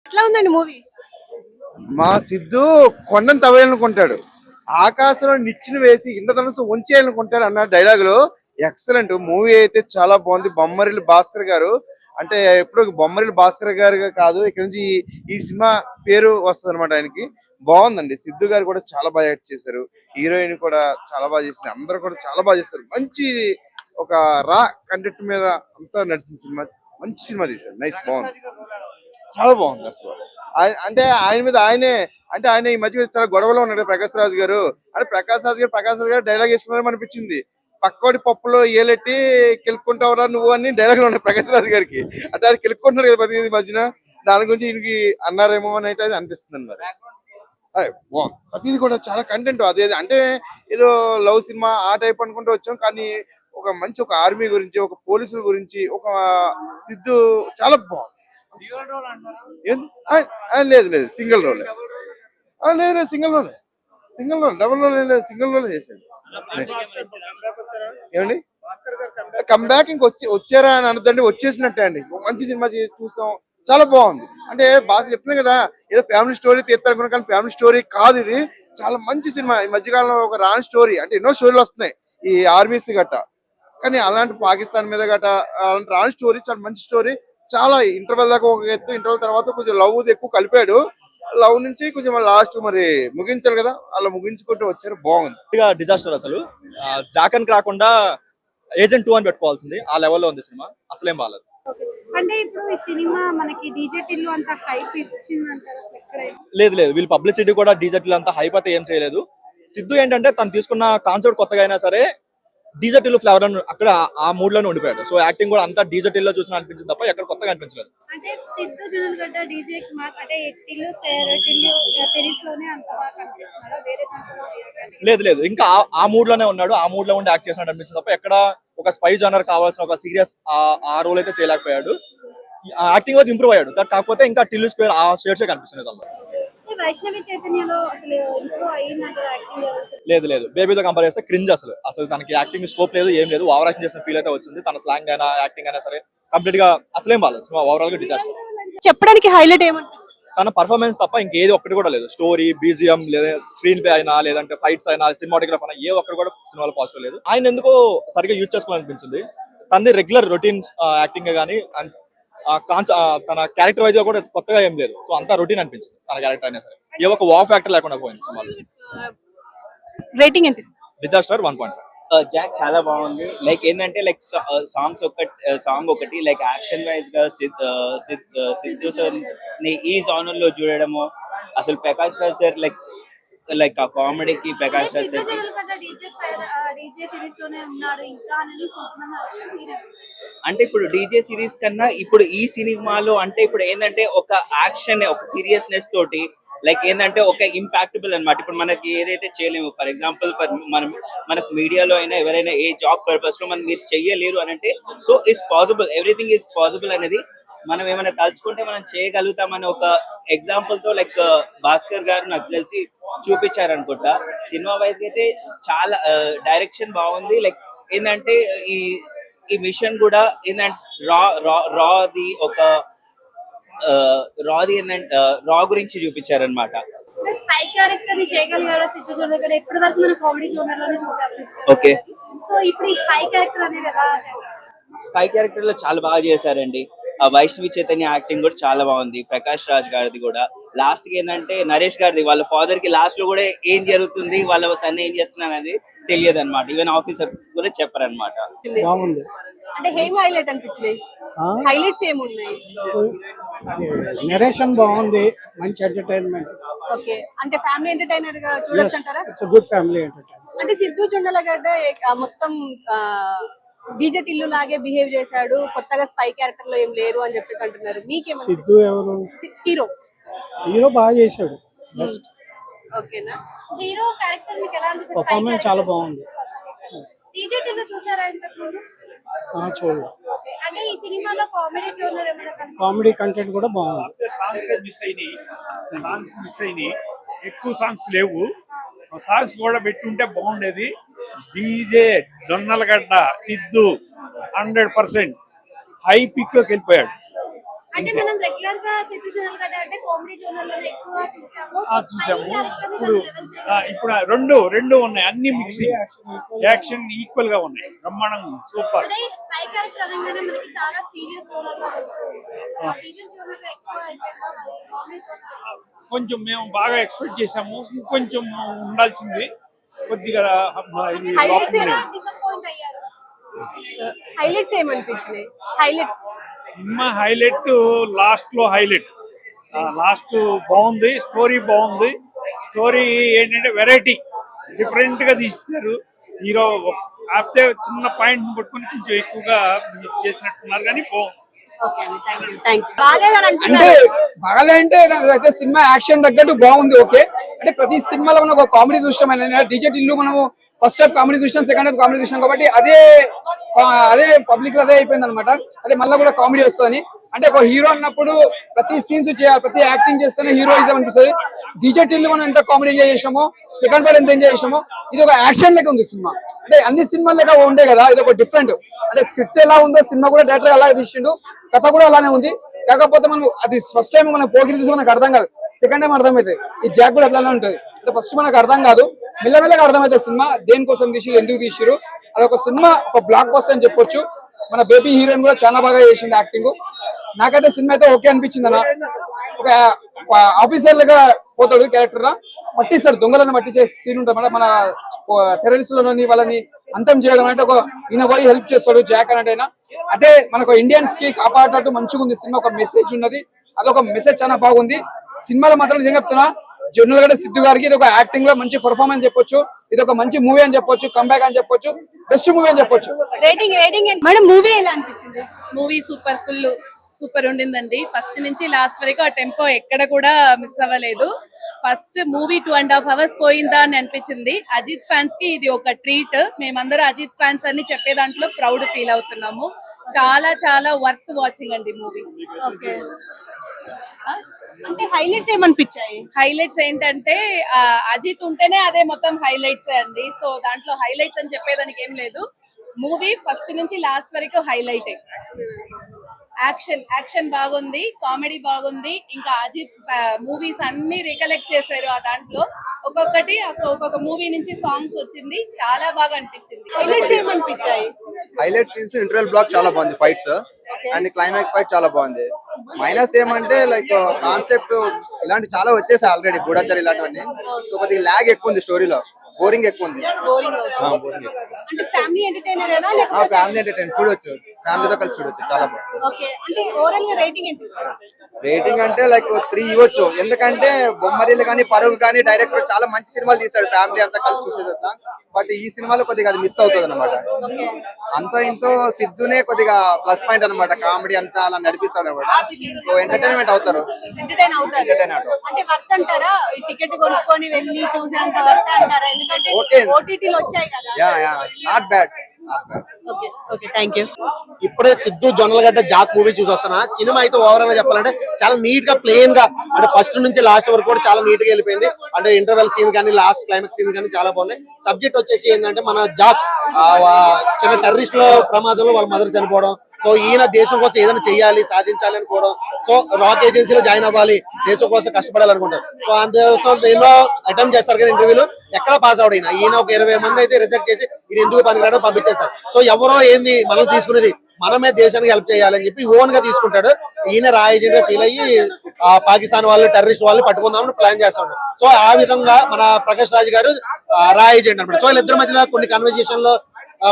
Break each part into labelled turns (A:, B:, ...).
A: ఎట్లా ఉందండి మూవీ?
B: మా సిద్ధు కొండను తవ్వేయాలనుకుంటాడు, ఆకాశంలో నిచ్చెన వేసి ఇంద్రధనుసు ఉంచేయాలనుకుంటాడు అన్న డైలాగులు ఎక్సలెంట్. మూవీ అయితే చాలా బాగుంది. బొమ్మరిల్లు భాస్కర్ గారు అంటే ఎప్పుడు బొమ్మరిల్లు భాస్కర్ గారు కాదు, ఇక్కడ నుంచి ఈ సినిమా పేరు వస్తుంది అనమాట ఆయనకి. బాగుందండి. సిద్ధు గారు కూడా చాలా బాగా యాక్ట్ చేశారు, హీరోయిన్ కూడా చాలా బాగా చేసింది, అందరూ కూడా చాలా బాగా చేస్తారు. మంచి ఒక రా కంటెంట్ మీద అంతా నడిచిన సినిమా, మంచి సినిమా తీశారు. నైస్, బాగుంది, చాలా బాగుంది అసలు. అంటే ఆయన మీద ఆయనే, అంటే ఆయన ఈ మధ్య చాలా గొడవలో ఉన్నాడు ప్రకాష్ రాజ్ గారు. అంటే ప్రకాష్ రాజ్ గారు డైలాగ్ వేసుకున్నారని అనిపించింది. పక్కోడి పప్పులో ఏలెట్టి కెలుక్కుంటావురా నువ్వు అని డైలాగులు ఉన్నాయి ప్రకాష్ రాజ్ గారికి. అంటే ఆయన కెలుక్కుంటున్నారు కదా ప్రతి మధ్యన, దాని గురించి ఈయనకి అన్నారేమో అని అయితే అనిపిస్తుంది. మరి బాగుంది, ప్రతిది కూడా చాలా కంటెంట్ అదే. అంటే ఏదో లవ్ సినిమా ఆ టైప్ అనుకుంటూ వచ్చాం, కానీ ఒక మంచి ఒక ఆర్మీ గురించి, ఒక పోలీసుల గురించి, ఒక సిద్ధు చాలా బాగుంది. లేదు లేదు, సింగిల్ రోల్. లేదు సింగిల్ రోల్, డబుల్ రోల్ లేదు, సింగిల్ రోల్ చేశాడు. ఏమండి కమ్బ్యాక్ వచ్చారా అని అనొద్దండి, వచ్చేసినట్టే అండి. మంచి సినిమా చూస్తాం, చాలా బాగుంది. అంటే బాగా చెప్తుంది కదా, ఏదో ఫ్యామిలీ స్టోరీ తీస్తారనుకున్నా, కానీ ఫ్యామిలీ స్టోరీ కాదు ఇది. చాలా మంచి సినిమా. ఈ మధ్యకాలంలో ఒక రాని స్టోరీ, అంటే ఎన్నో స్టోరీలు వస్తున్నాయి ఈ ఆర్మీస్ గట్ట, కానీ అలాంటి పాకిస్తాన్ మీద గట్ట అలాంటి రాని స్టోరీ చాలా మంచి స్టోరీ. చాలా ఇంటర్వెల్ దాకా ఒక ఎత్తు, ఇంటర్వెల్ తర్వాత కొంచెం లవ్ ఎక్కువ కలిపాడు. లవ్ నుంచి కొంచెం లాస్ట్ మరి ముగించాలి కదా, అలా ముగించుకుంటూ వచ్చారు. బాగుంది.
C: డిజాస్టర్ అసలు. జాకన్ రాకుండా ఏజెంట్ 2 అని పెట్టుకోవాల్సింది, ఆ లెవెల్లో ఉంది సినిమా. అసలేం బాగాలేదు.
A: అంటే ఇప్పుడు ఈ సినిమా మనకి డీజే టిల్లు అంత హైప్ ఇచ్చింది అంటారు అసలు ఎక్కడైనా?
C: లేదు లేదు, వీళ్ళు పబ్లిసిటీ కూడా డీజెట్లు అంతా హైప్ అయితే ఏం చేయలేదు. సిద్ధు ఏంటంటే తను తీసుకున్న కాన్సెప్ట్ కొత్తగా అయినా సరే డీజెటిల్ ఫ్లేవర్ అని అక్కడ ఆ మూడ్ లోనే ఉండిపోయాడు. సో యాక్టింగ్ కూడా అంతా డీజెటిల్ లో చూసిన అనిపించింది తప్ప ఎక్కడ కొత్తగా అనిపించలేదు.
A: అంటే సిద్ధు జునల్గడ్డ డీజే అంటే టిల్లు సిరీస్ లోనే అంత బాగా కనిపిస్తున్నాడా వేరే దాంట్లో?
C: లేదు లేదు, ఇంకా ఆ మూడ్ లోనే ఉన్నాడు, ఆ మూడ్ లో ఉండి యాక్ట్ చేసినట్టు అనిపించింది తప్ప ఎక్కడ ఒక స్పై జానర్ కావాల్సిన ఒక సీరియస్ ఆ రోల్ అయితే చేయలేకపోయాడు. యాక్టింగ్ వచ్చి ఇంప్రూవ్ అయ్యాడు, కాకపోతే ఇంకా టిల్లు స్క్వేర్ ఆ షేడ్సే కనిపిస్తుంది దాంట్లో.
A: వైష్ణవి చైతన్యలో అసలు ఇంప్రూవ్ అయ్యిందంటారు యాక్టింగ్?
C: లేదు లేదు, బేబీతో కంపేర్ చేస్తే క్రింజ్. అసలు తనకి యాక్టింగ్ స్కోప్ లేదు, ఏం లేదు. ఓవర్ యాక్షన్ చేసిన ఫీల్ అయితే వచ్చింది. తన స్లాంగ్ అయినా యాక్టింగ్ అయినా సరే కంప్లీట్ గా అసలేం బాలేదు. సినిమా ఓవరాల్ గా డిజాస్టర్.
A: చెప్పడానికి హైలైట్ ఏమంటారు?
C: తన పర్ఫార్మెన్స్ తప్ప ఇంకేది ఒక్కటి కూడా లేదు. స్టోరీ, బీజిఎం, లేదా స్క్రీన్ ప్లే అయినా, లేదంటే ఫైట్స్ అయినా, సినిమాటోగ్రాఫ్ అయినా, ఏ ఒక్కటి కూడా సినిమాలో పాజిటివ్ లేదు. ఆయన ఎందుకో సరిగ్గా యూజ్ చేసుకోవాలనిపించింది. తనది రెగ్యులర్ రొటీన్ యాక్టింగ్ గానీ తన క్యారెక్టర్ వైజ్ గా కూడా కొత్తగా ఏం లేదు. సో అంతా రొటీన్ అనిపించింది తన క్యారెక్టర్ అయినా సరే. ఏ ఒక వావ్ ఫ్యాక్టర్ లేకుండా పోయింది సినిమాలో.
A: రేటింగ్ ఎంత?
C: డిజాస్టర్ 1.5.
D: జాక్ చాలా బాగుంది. లైక్ ఏంటంటే లైక్ సాంగ్ ఒకటి లైక్ యాక్షన్ వైజ్ గా సిద్ధు సార్ ని ఈ జానర్ లో చూడడము, అసలు ప్రకాష్ రాజ్ సార్ లైక్ ఆ కామెడీకి ప్రకాష్ రాజ్ సార్ అంటే ఇప్పుడు డీజే సిరీస్ కన్నా ఇప్పుడు ఈ సినిమాలో అంటే ఇప్పుడు ఏంటంటే ఒక యాక్షన్, ఒక సీరియస్నెస్ తోటి లైక్ ఏంటంటే ఒక ఇంపాక్టబుల్ అన్నమాట. ఇప్పుడు మనకి ఏదైతే చేయలేము, ఫర్ ఎగ్జాంపుల్ మనకు మీడియాలో అయినా ఎవరైనా ఏ జాబ్ పర్పస్ లో మీరు చెయ్యలేరు అని అంటే, so it's possible, everything is possible అనేది మనం ఏమైనా తలుచుకుంటే మనం చేయగలుగుతామని ఒక ఎగ్జాంపుల్ తో లైక్ భాస్కర్ గారు నాకు తెలిసి చూపించారనుకుంటా. సినిమా వైజ్ అయితే చాలా డైరెక్షన్ బాగుంది. లైక్ ఏంటంటే ఈ మిషన్ కూడా ఏంటంటే రాది ఒక రాది ఏంటంటే రా గురించి చూపించారనమాట. ఓకే, స్పై క్యారెక్టర్ లో చాలా బాగా చేశారండి. వైష్ణవి చైతన్య యాక్టింగ్ కూడా చాలా బాగుంది. ప్రకాష్ రాజ్ గారిది కూడా లాస్ట్ కి ఏంటంటే నరేష్ గారిది వాళ్ళ ఫాదర్ కి లాస్ట్ లో కూడా ఏం జరుగుతుంది, వాళ్ళ సన్ ఏం చేస్తున్నారు అనేది తెలియదు అనమాట. ఈవెన్ ఆఫీసర్ కూడా చెప్పారనమాట.
E: బాగుంది.
A: అంటే ఏం హైలైట్ అనిపించలేదు? హైలైట్స్ ఏమున్నాయి?
E: నరేషన్ బాగుంది, మంచి ఎంటర్టైన్మెంట్.
A: ఓకే, అంటే ఫ్యామిలీ ఎంటర్టైనర్ గా చూడొచ్చు అంటారా?
E: It's good family entertainment.
A: అంటే సిద్ధు జుండలగడ్డ మొత్తం డీజే టిల్లు లాగే బిహేవ్ చేశాడు, కొత్తగా స్పై క్యారెక్టర్ లో ఏం లేరు అని చెప్పేసి అంటున్నారు. మీకేమో
E: సిద్ధు ఎవరు? హీరో బాగా చేశాడు, బెస్ట్.
A: ఓకేనా? హీరో క్యారెక్టర్ మీకు ఎలా అనిపించింది?
E: పర్ఫార్మెన్స్ చాలా బాగుంది.
A: డీజే టిల్లు చూసారా ఇంతకుముందు?
E: చూడలేదు.
A: అంటే ఈ సినిమాలో కామెడీ జోనర్ ఏమైనా కనిపించిందా?
E: కామెడీ కంటెంట్ కూడా బాగుంది.
F: సాంగ్స్ మిస్ అయినాయి, ఎక్కువ సాంగ్స్ లేవు. సాంగ్స్ కూడా పెట్టుంటే బాగుండేది. డీజే దొన్నలగడ్డ సిద్ధు 100% హై పిక్ లోకి వెళ్ళిపోయాడు.
G: అంటే మనం రెగ్యులర్ గా సిద్ధు జోనల్ గడ్డ అంటే కామెడీ జోనల్ లోనే ఎక్కువ చూసాము.
F: చూసాము.
G: Spy character ని
F: ఇప్పుడు
G: దాని level చేయగలిగారు.
F: ఇప్పుడు రెండు ఉన్నాయి, అన్ని మిక్సింగ్ యాక్షన్ ఈక్వల్ గా ఉన్నాయి, బ్రహ్మాండంగా ఉంది, సూపర్.
G: అంటే స్పై క్యారెక్టర్ అనగానే మనకి చాలా సీరియస్ జోనల్ లో వస్తుంది. సీరియస్ జోనల్ లో ఎక్కువ అయిపోయిందా మరి కామెడీ జోనల్?
F: కొంచెం మేము బాగా ఎక్స్పెక్ట్ చేసాము, ఇంకొంచెం ఉండాల్సింది కొద్దిగా ఇది
A: Highlights
F: లోపం
A: ఏనా?
F: లేదు.
G: డిసప్పాయింట్ అయ్యారు.
A: హైలైట్స్ ఏమనిపించినాయి? హైలైట్స్
F: సినిమా హైలైట్ లాస్ట్ లో హైలైట్. లాస్ట్ బాగుంది, స్టోరీ బాగుంది. స్టోరీ ఏంటంటే వెరైటీ, డిఫరెంట్ గా తీస్తారు. హీరో కాకపోతే చిన్న పాయింట్ పట్టుకొని కొంచెం ఎక్కువగా చేసినట్టున్నారు, కానీ బాగుంది.
A: ఓకే అండి, థ్యాంక్ యూ. బాగాలేదని
E: అంటే
A: అంటున్నారు.
E: బాగాలే అంటే నాకైతే సినిమా యాక్షన్ తగ్గట్టు బాగుంది. ఓకే అంటే ప్రతి సినిమాలో మనం ఒక కామెడీ చూసాం. డిజెట్ ఇల్లు మనము ఫస్ట్ హాఫ్ కామెడీ చూసాం, సెకండ్ హాఫ్ కామెడీ చూసాం కాబట్టి అదే పబ్లిక్ లో అదే అయిపోయింది అనమాట. అదే మళ్ళీ కూడా కామెడీ వస్తుంది. అంటే ఒక హీరో అన్నప్పుడు ప్రతి సీన్స్ చేయాలి, ప్రతి యాక్టింగ్ చేస్తేనే హీరోయిజం అనిపిస్తుంది. డిజెట్ ఇల్లు మనం ఎంత కామెడీ ఎంజాయ్ చేసామో, సెకండ్ పార్ట్ ఎంత ఎంజాయ్ చేసామో, ఇది ఒక యాక్షన్ లెక్క ఉంది సినిమా. అంటే అన్ని సినిమాలు లెక్క ఉండే కదా, ఇది ఒక డిఫరెంట్. అంటే స్క్రిప్ట్ ఎలా ఉందో సినిమా కూడా డైరెక్టర్ అలాగే తీసిండు, కథ కూడా అలానే ఉంది. కాకపోతే మనం అది ఫస్ట్ టైం మనం పోగిరి చూసి మనకు అర్థం కాదు, సెకండ్ టైం అర్థమవుతుంది. ఈ జాక్ కూడా అట్లానే ఉంటుంది. అంటే ఫస్ట్ మనకు అర్థం కాదు, మెల్లమెల్లగా అర్థమవుతుంది సినిమా దేనికోసం తీసిరు, ఎందుకు తీసిరు. అదొక సినిమా, ఒక బ్లాక్ బస్టర్ అని చెప్పొచ్చు. మన బేబీ హీరోయిన్ కూడా చాలా బాగా చేసింది యాక్టింగ్. నాకైతే సినిమా అయితే ఓకే అనిపించింది అన్న. ఒక ఆఫీసర్ లాగా పోతాడు క్యారెక్టర్ లా, పట్టిస్తాడు, దొంగలను పట్టించే సీన్ ఉంటుంది. మన టెర్రరిస్టులని వాళ్ళని అంతం చేయడం అంటే ఒక ఈయన పోయి హెల్ప్ చేస్తాడు జాక్ అన్నట్టయినా. అదే మనకు ఇండియన్స్ కి కాపాడేటట్టు మంచిగా ఉంది సినిమా. ఒక మెసేజ్ ఉన్నది, అదొక మెసేజ్ చాలా బాగుంది. సినిమాలో మాత్రం నిజంగా చెప్తున్నా, జనరల్ గా సిద్ధు గారికి ఇది ఒక యాక్టింగ్ లో మంచి పర్ఫార్మెన్స్ చెప్పొచ్చు. ఇది ఒక మంచి మూవీ అని చెప్పొచ్చు, కంబ్యాక్ అని చెప్పొచ్చు, బెస్ట్ మూవీ అని చెప్పొచ్చు.
A: రేటింగ్ మేడం, మూవీ ఎలా అనిపించింది?
H: మూవీ సూపర్ ఉండిందండి. ఫస్ట్ నుంచి లాస్ట్ వరకు ఆ టెంపో ఎక్కడ కూడా మిస్ అవ్వలేదు. ఫస్ట్ మూవీ 2.5 hours పోయిందా అని అనిపించింది. అజిత్ ఫ్యాన్స్ కి ఇది ఒక ట్రీట్. మేమందరం అజిత్ ఫ్యాన్స్ అని చెప్పే దాంట్లో ప్రౌడ్ ఫీల్ అవుతున్నాము. చాలా చాలా వర్త్ వాచింగ్ అండి మూవీ.
A: ఓకే, అంటే హైలైట్స్ ఏమనిపించాయి?
H: హైలైట్స్ ఏంటంటే అజిత్ ఉంటేనే అదే మొత్తం హైలైట్స్ అండి. సో దాంట్లో హైలైట్స్ అని చెప్పేదానికి ఏం లేదు. మూవీ ఫస్ట్ నుంచి లాస్ట్ వరకు హైలైటే. యాక్షన్ బాగుంది, కామెడీ బాగుంది. ఇంకా అజిత్ మూవీస్ అన్ని రికలెక్ట్ చేశారు. ఆ దాంట్లో ఒక్కొక్క మూవీ నుంచి సాంగ్స్ వచ్చింది, చాలా బాగా అనిపించింది.
A: హైలైట్స్ ఏమనిపించాయి?
I: హైలైట్ సీన్స్ ఇంటర్వెల్ బ్లాక్ చాలా బాగుంది, ఫైట్స్ అండ్ క్లైమాక్స్ ఫైట్ చాలా బాగుంది. మైనస్ ఏమంటే లైక్ కాన్సెప్ట్ ఇలాంటి చాలా వచ్చేసాయి ఆల్రెడీ, గూఢచర్ ఇలాంటివన్నీ. సో కొద్దిగా ల్యాగ్ ఎక్కువ ఉంది, స్టోరీలో బోరింగ్ ఎక్కువ ఉంది.
A: అంటే ఫ్యామిలీ ఎంటర్టైనరేనా లేకపోతే
I: ఫ్యామిలీ ఎంటర్టైన్ చూడొచ్చు, ఫ్యామిలీతో కలిసి చూడొచ్చు, చాలా బాగుంది.
A: ఓకే, అంటే ఓవరాల్ గా రేటింగ్ ఎంత ఇస్తారు?
I: రేటింగ్ అంటే లైక్ 3 ఇవ్వచ్చు. ఎందుకంటే బొమ్మరీలు కానీ పరుగు కానీ డైరెక్టర్ చాలా మంచి సినిమాలు తీశాడు, ఫ్యామిలీ అంతా కలిసి చూసేదా. బట్ ఈ సినిమాలో కొద్దిగా అది మిస్ అవుతుంది అనమాట. అంతో ఇంతో సిద్ధునే కొద్దిగా ప్లస్ పాయింట్ అనమాట, కామెడీ అంతా అలా నడిపిస్తాడు అనమాట. సో ఎంటర్టైన్మెంట్ అవుతారు,
A: ఎంటర్టైన్ అవుతారు. అంటే వర్త్ అంటారా? ఈ టికెట్ కొనుక్కొని వెళ్ళి చూసేంత వర్త్ అంటారా? ఎందుకంటే
I: ఓకే,
A: ఓటీటీలో వచ్చాయి కదా.
I: Yeah not bad.
A: Okay okay, thank you.
J: ఇప్పుడే సిద్ధు జొన్నలగడ్డ జాక్ మూవీ చూసి వస్తున్నా. సినిమా అయితే ఓవరాల్ గా చెప్పాలంటే చాలా నీట్ గా ప్లేన్ గా, అంటే ఫస్ట్ నుంచి లాస్ట్ వరకు కూడా చాలా నీట్ గా వెళ్ళిపోయింది. అంటే ఇంటర్వెల్ సీన్ కానీ లాస్ట్ క్లైమాక్స్ సీన్ కానీ చాలా బాగున్నాయి. సబ్జెక్ట్ వచ్చేసి ఏంటంటే మన జాక్ చిన్న టెర్రరిస్ట్ లో ప్రమాదంలో వాళ్ళ మదర్ చనిపోవడం. సో ఈయన దేశం కోసం ఏదైనా చెయ్యాలి, సాధించాలి అనుకోవడం. సో రాక్ ఏజెన్సీలో జాయిన్ అవ్వాలి, దేశం కోసం కష్టపడాలనుకుంటారు. సో అందుకోసం ఎన్నో అటెంప్ట్ చేస్తారు కానీ ఇంటర్వ్యూలో ఎక్కడ పాస్ అవడం. ఈయన ఒక 20 మంది అయితే రిజెక్ట్ చేసి ఇది ఎందుకు పనికిరాడో పంపించేస్తారు. సో ఎవరో ఏంది మనం తీసుకునేది, మనమే దేశానికి హెల్ప్ చేయాలని చెప్పి ఓన్ గా తీసుకుంటాడు. ఈయన రాయేజెంట్ గా ఫీల్ అయ్యి పాకిస్తాన్ వాళ్ళు టెర్రరిస్ట్ వాళ్ళు పట్టుకుందామని ప్లాన్ చేస్తాడు. సో ఆ విధంగా మన ప్రకాష్ రాజ్ గారు రాయేజెంట్ అనమాట. సో వీళ్ళిద్దరి మధ్యలో కొన్ని కన్వర్జేషన్ లో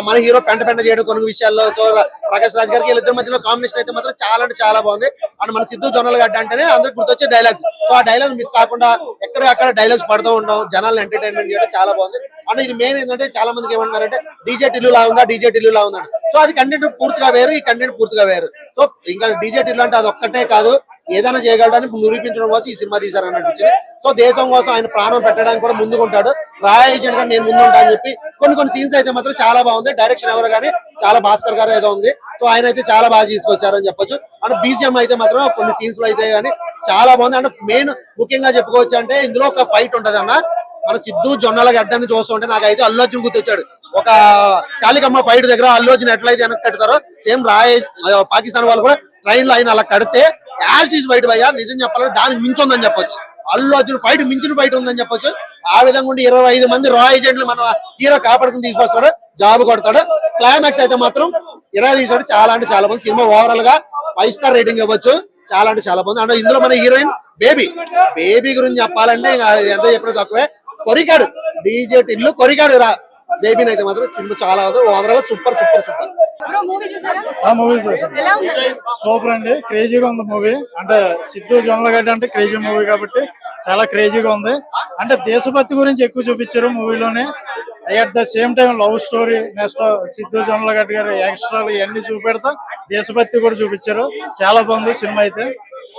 J: మన హీరో పెంట చేయడం కొన్ని విషయాల్లో. సో ప్రకాష్ రాజ్ గారికి వీళ్ళిద్దరి మధ్యలో కాంబినేషన్ అయితే మాత్రం చాలా అంటే చాలా బాగుంది. అండ్ మన సిద్ధు జొన్నలగడ్డ అంటేనే అందరికి గుర్తొచ్చే డైలాగ్స్. సో ఆ డైలాగ్ మిస్ కాకుండా ఎక్కడెక్కడ డైలాగ్స్ పడుతూ ఉండడం, జనాలను ఎంటర్టైన్మెంట్ చేయడం చాలా బాగుంది. అండ్ ఇది మెయిన్ ఏంటంటే చాలా మందికి ఏమంటారంటే డీజే టిల్లు లా ఉందా. సో అది కంటెంట్ పూర్తిగా వేరు, ఈ కంటెంట్ పూర్తిగా వేరు. సో ఇంకా డీజే టిల్లు అంటే అది ఒక్కటే కాదు, ఏదైనా చేయగలడానికి నిరూపించడం కోసం ఈ సినిమా తీశారని అనిపించింది. సో దేశం కోసం ఆయన ప్రాణం పెట్టడానికి కూడా ముందుకుంటాడు. రాయేజెంట్ గా నేను ముందు ఉంటా అని చెప్పి కొన్ని సీన్స్ అయితే మాత్రం చాలా బాగుంది. డైరెక్షన్ ఎవరు కానీ చాలా భాస్కర్ గారు ఏదో ఉంది. సో ఆయన అయితే చాలా బాగా తీసుకొచ్చారని చెప్పొచ్చు. అండ్ బీజిఎం అయితే మాత్రం కొన్ని సీన్స్ లో అయితే కానీ చాలా బాగుంది. అంటే మెయిన్ ముఖ్యంగా చెప్పుకోవచ్చు అంటే ఇందులో ఒక ఫైట్ ఉంటది అన్న. మన సిద్ధు జొన్నలగడ్డని చూస్తుంటే నాకైతే అల్లు అర్జున్ గుర్తొచ్చాడు. ఒక కాళికమ్మ ఫైట్ దగ్గర అల్లు అర్జున్ ఎట్లయితే వెనక్కి కడతారో సేమ్ పాకిస్తాన్ వాళ్ళు కూడా ట్రైన్ లో ఆయన అలా కడితే యాజ్ ఈజ్ ఫైట్ భయ్యా, నిజం చెప్పాలంటే దానికి మించి ఉందని చెప్పొచ్చు. అల్లు అర్జున్ ఫైట్ మించిన ఫైట్ ఉందని చెప్పొచ్చు. ఆ విధంగా ఉండి 25 మంది రా ఏజెంట్లు మన హీరో కాపాడుకుని తీసుకొస్తాడు, జాబ్ కొడతాడు. క్లైమాక్స్ అయితే మాత్రం ఇలా తీసాడు. చాలా అంటే చాలా బాగుంది సినిమా. ఓవరాల్ గా 5 స్టార్ రేటింగ్ ఇవ్వచ్చు. చాలా అంటే చాలా బాగుంది. అంటే ఇందులో మన హీరోయిన్ బేబీ గురించి చెప్పాలంటే ఎంత చెప్పినా తక్కువే. కొరికాడు డీజే టిల్లు, కొరికాడు రా బేబీని అయితే మాత్రం సినిమా చాలా overall super super super.
A: Bro movie చూసారా?
F: మూవీ చూసాను,
A: ఎలా ఉందండి?
F: సూపర్ అండి. క్రేజీగా ఉంది మూవీ. అంటే సిద్ధు జొన్నలగడ్డ అంటే క్రేజీ మూవీ కాబట్టి చాలా క్రేజీగా ఉంది. అంటే దేశభక్తి గురించి ఎక్కువ చూపించారు మూవీలోనే. At the same time love story, next Siddhu Jonnalagadda గారు ఎక్స్ట్రాలు ఇవన్నీ చూపెడతా దేశభక్తి కూడా చూపించారు. చాలా బాగుంది సినిమా అయితే.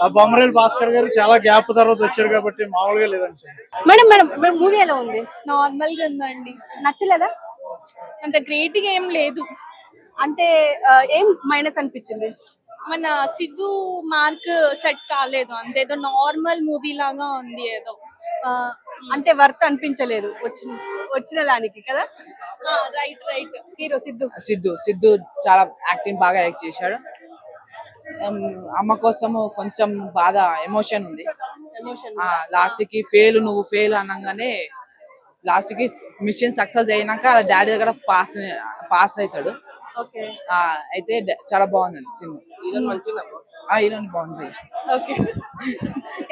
F: ఆ బొమ్మరేలు భాస్కర్ గారు చాలా గ్యాప్ తర్వాత వచ్చారు కాబట్టి మామూలుగా లేదండి సినిమా.
A: మేడం మూవీ ఎలా ఉంది?
H: నార్మల్ గా ఉందండి,
A: నచ్చలేదా?
H: అంటే గ్రేట్ గా ఏం లేదు.
A: అంటే ఏం మైనస్ అనిపించింది?
H: మన సిద్ధు మార్క్ సెట్ కాలేదు, అంతేదో నార్మల్ మూవీ లాగా ఉంది ఏదో.
A: అంటే వర్త్ అనిపించలేదు వచ్చిన దానికి కదా.
H: రైట్.
A: హీరో
E: సిద్ధు చాలా యాక్టింగ్ బాగా యాక్ట్ చేశాడు. అమ్మ కోసము కొంచెం బాధ, ఎమోషన్ ఉంది. లాస్ట్ కి నువ్వు ఫెయిల్ అనగానే లాస్ట్ కి మిషన్ సక్సెస్ అయినాక డాడీ దగ్గర పాస్ అవుతాడు. అయితే చాలా బాగుందండి సినిమా. హీరోయిన్ బాగుంది.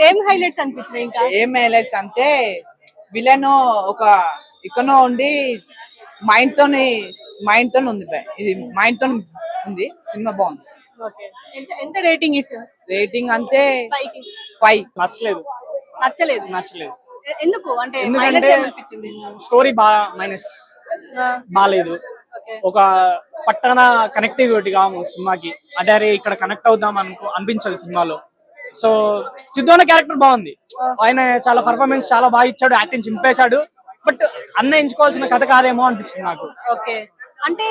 A: ఏం హైలైట్స్ అనిపించినాయి? ఇంకా
E: ఏం హైలైట్స్ అంటే విలన్ ఒక ఇక్కడ ఉండి మైండ్ తో ఉంది. ఇది మైండ్ తో ఉంది. సినిమా బాగుంది.
A: ఎంత రేటింగ్ ఇస్తారు?
E: రేటింగ్ అంతే 5.
A: నచ్చలేదు. ఎందుకు? అంటే
K: ఎందుకంటే స్టోరీ బాగాలేదు. ఒక పట్టణ కనెక్టివిటీ కాము సినిమాకి. అంటే అరే ఇక్కడ కనెక్ట్ అవుదాం అనిపించదు సినిమాలో. సో సిద్ధు అన్న క్యారెక్టర్ బాగుంది. ఆయన చాలా పర్ఫార్మెన్స్ చాలా బాగా ఇచ్చాడు, యాక్టింగ్ చింపేశాడు. బట్ అన్న ఎంచుకోవాల్సిన కథ కాదేమో అనిపించింది నాకు.
A: ఓకే, అంటే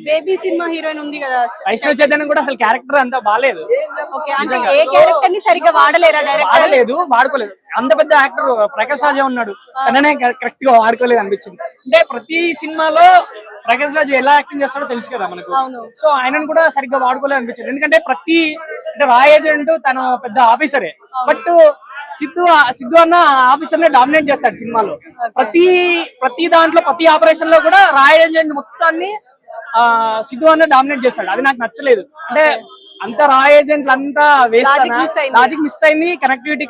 A: బేబీ సినిమా హీరోయిన్ ఉంది కదా
K: వైష్ణవ్ చైతన్య కూడా అసలు క్యారెక్టర్ అంతా బాగాలేదు.
A: ఓకే, అంటే ఏ క్యారెక్టర్ ని సరిగ్గా వాడలేరా డైరెక్టర్?
K: వాడుకోలేదు. అంత పెద్ద యాక్టర్ ప్రకాష్ రాజే ఉన్నాడు, తననే కరెక్ట్ గా వాడుకోలేదు అనిపించింది. అంటే ప్రతి సినిమాలో ప్రకాష్ రాజు ఎలా యాక్టింగ్ చేస్తాడో తెలుసు కదా మనకు. సో ఆయనను కూడా సరిగ్గా వాడుకోలేదు అనిపించింది. ఎందుకంటే అంటే రా ఏజెంట్ తన పెద్ద ఆఫీసరే, బట్ సిద్ధు అన్న ఆఫీసర్ నే డామినేట్ చేస్తాడు సినిమాలో. ప్రతి దాంట్లో ప్రతి ఆపరేషన్ లో కూడా రా ఏజెంట్ మొత్తాన్ని సిద్ధు అన్న డామినేట్ చేస్తాడు. అది నాకు నచ్చలేదు. అంటే అంత రా ఏజెంట్లు అంతా వేస్ట్, లాజిక్ మిస్ అయింది, కనెక్టివిటీ